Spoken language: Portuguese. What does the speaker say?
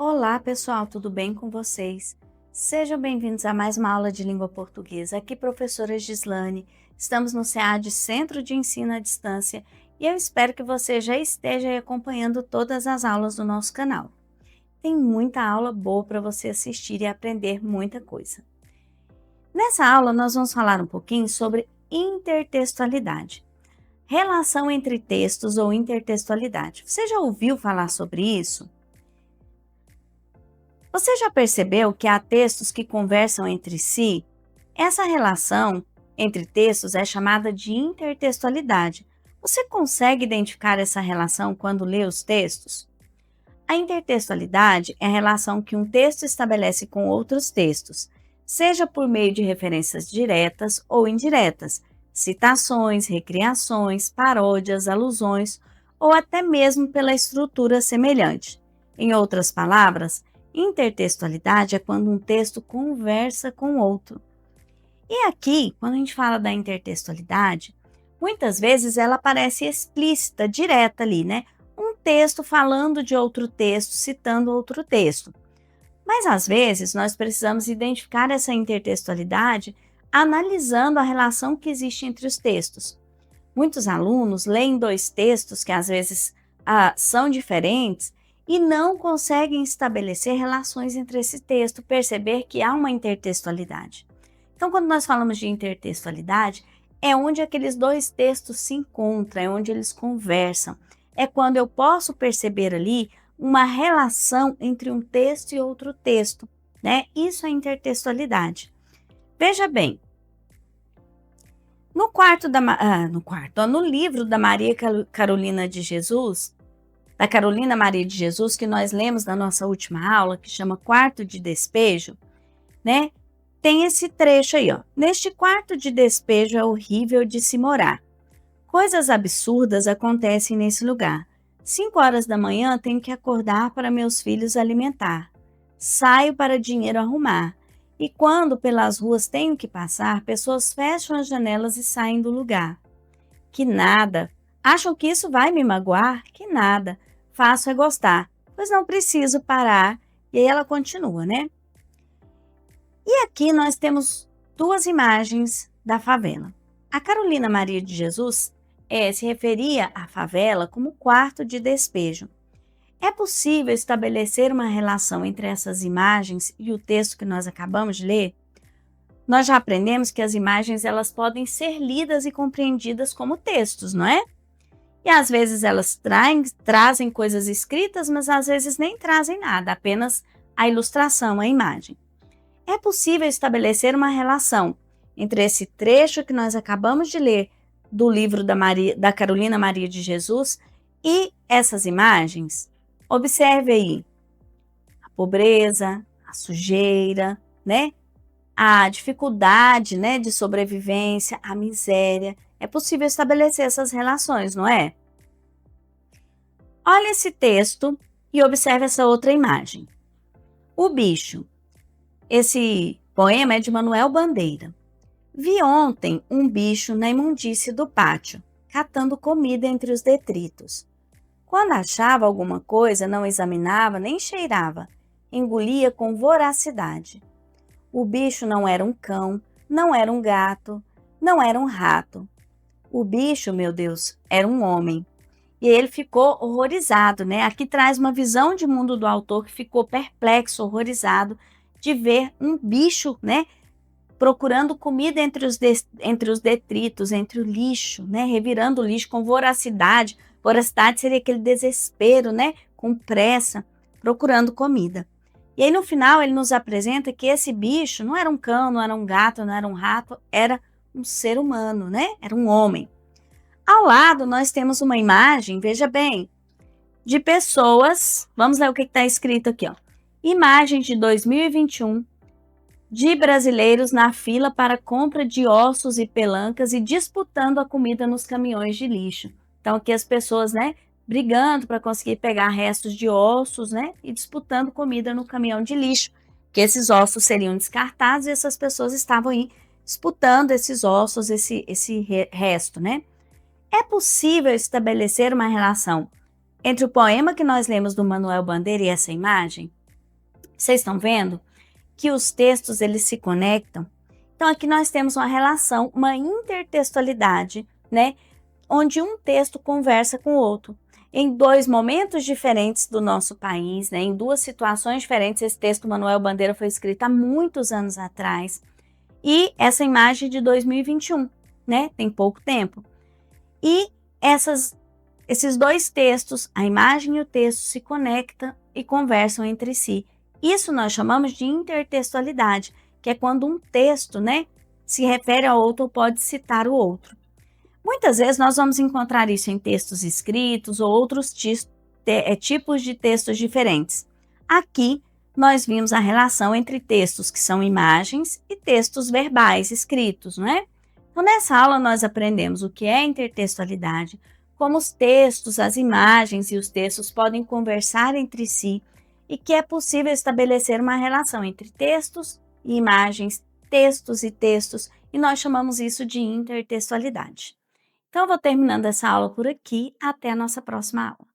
Olá, pessoal, tudo bem com vocês? Sejam bem-vindos a mais uma aula de língua portuguesa. Aqui, professora Gislane. Estamos no SEAD Centro de Ensino à Distância e eu espero que você já esteja aí acompanhando todas as aulas do nosso canal. Tem muita aula boa para você assistir e aprender muita coisa. Nessa aula, nós vamos falar um pouquinho sobre intertextualidade. Relação entre textos ou intertextualidade. Você já ouviu falar sobre isso? Você já percebeu que há textos que conversam entre si? Essa relação entre textos é chamada de intertextualidade. Você consegue identificar essa relação quando lê os textos? A intertextualidade é a relação que um texto estabelece com outros textos, seja por meio de referências diretas ou indiretas, citações, recriações, paródias, alusões ou até mesmo pela estrutura semelhante. Em outras palavras, intertextualidade é quando um texto conversa com outro. E aqui, quando a gente fala da intertextualidade, muitas vezes ela aparece explícita, direta ali, né? Um texto falando de outro texto, citando outro texto. Mas às vezes nós precisamos identificar essa intertextualidade analisando a relação que existe entre os textos. Muitos alunos leem dois textos que às vezes são diferentes e não conseguem estabelecer relações entre esse texto, perceber que há uma intertextualidade. Então, quando nós falamos de intertextualidade, é onde aqueles dois textos se encontram, é onde eles conversam. É quando eu posso perceber ali uma relação entre um texto e outro texto, né? Isso é intertextualidade. Veja bem, no livro da Maria Carolina de Jesus, da Carolina Maria de Jesus, que nós lemos na nossa última aula, que chama Quarto de Despejo, né? Tem esse trecho aí, ó. Neste quarto de despejo é horrível de se morar. Coisas absurdas acontecem nesse lugar. 5 horas da manhã tenho que acordar para meus filhos alimentar. Saio para dinheiro arrumar. E quando pelas ruas tenho que passar, pessoas fecham as janelas e saem do lugar. Que nada. Acham que isso vai me magoar? Que nada. Faço é gostar, pois não preciso parar. E aí ela continua, né? E aqui nós temos duas imagens da favela. A Carolina Maria de Jesus se referia à favela como quarto de despejo. É possível estabelecer uma relação entre essas imagens e o texto que nós acabamos de ler? Nós já aprendemos que as imagens elas podem ser lidas e compreendidas como textos, não é? E às vezes elas trazem coisas escritas, mas às vezes nem trazem nada, apenas a ilustração, a imagem. É possível estabelecer uma relação entre esse trecho que nós acabamos de ler do livro da Carolina Maria de Jesus e essas imagens? Observe aí a pobreza, a sujeira, né? A dificuldade, né, de sobrevivência, a miséria. É possível estabelecer essas relações, não é? Olha esse texto e observe essa outra imagem. O bicho. Esse poema é de Manuel Bandeira. Vi ontem um bicho na imundície do pátio, catando comida entre os detritos. Quando achava alguma coisa, não examinava nem cheirava, engolia com voracidade. O bicho não era um cão, não era um gato, não era um rato. O bicho, meu Deus, era um homem. E ele ficou horrorizado, né? Aqui traz uma visão de mundo do autor que ficou perplexo, horrorizado de ver um bicho, né? Procurando comida entre os detritos, entre o lixo, né? Revirando o lixo com voracidade. Voracidade seria aquele desespero, né? Com pressa, procurando comida. E aí no final ele nos apresenta que esse bicho não era um cão, não era um gato, não era um rato, era um ser humano, né? Era um homem. Ao lado nós temos uma imagem, veja bem, de pessoas, vamos ler o que está escrito aqui, ó. Imagem de 2021 de brasileiros na fila para compra de ossos e pelancas e disputando a comida nos caminhões de lixo. Então aqui as pessoas, né, brigando para conseguir pegar restos de ossos, né, e disputando comida no caminhão de lixo, que esses ossos seriam descartados e essas pessoas estavam aí disputando esses ossos, esse resto, né? É possível estabelecer uma relação entre o poema que nós lemos do Manuel Bandeira e essa imagem? Vocês estão vendo que os textos eles se conectam? Então aqui nós temos uma relação, uma intertextualidade, né? Onde um texto conversa com o outro. Em dois momentos diferentes do nosso país, né? Em duas situações diferentes, esse texto Manuel Bandeira foi escrito há muitos anos atrás. E essa imagem de 2021, né? Tem pouco tempo. E esses dois textos, a imagem e o texto, se conectam e conversam entre si. Isso nós chamamos de intertextualidade, que é quando um texto, né, se refere ao outro ou pode citar o outro. Muitas vezes nós vamos encontrar isso em textos escritos ou outros tipos de textos diferentes. Aqui nós vimos a relação entre textos que são imagens e textos verbais escritos, não é? Então, nessa aula nós aprendemos o que é intertextualidade, como os textos, as imagens e os textos podem conversar entre si e que é possível estabelecer uma relação entre textos e imagens, textos e textos, e nós chamamos isso de intertextualidade. Então, eu vou terminando essa aula por aqui. Até a nossa próxima aula.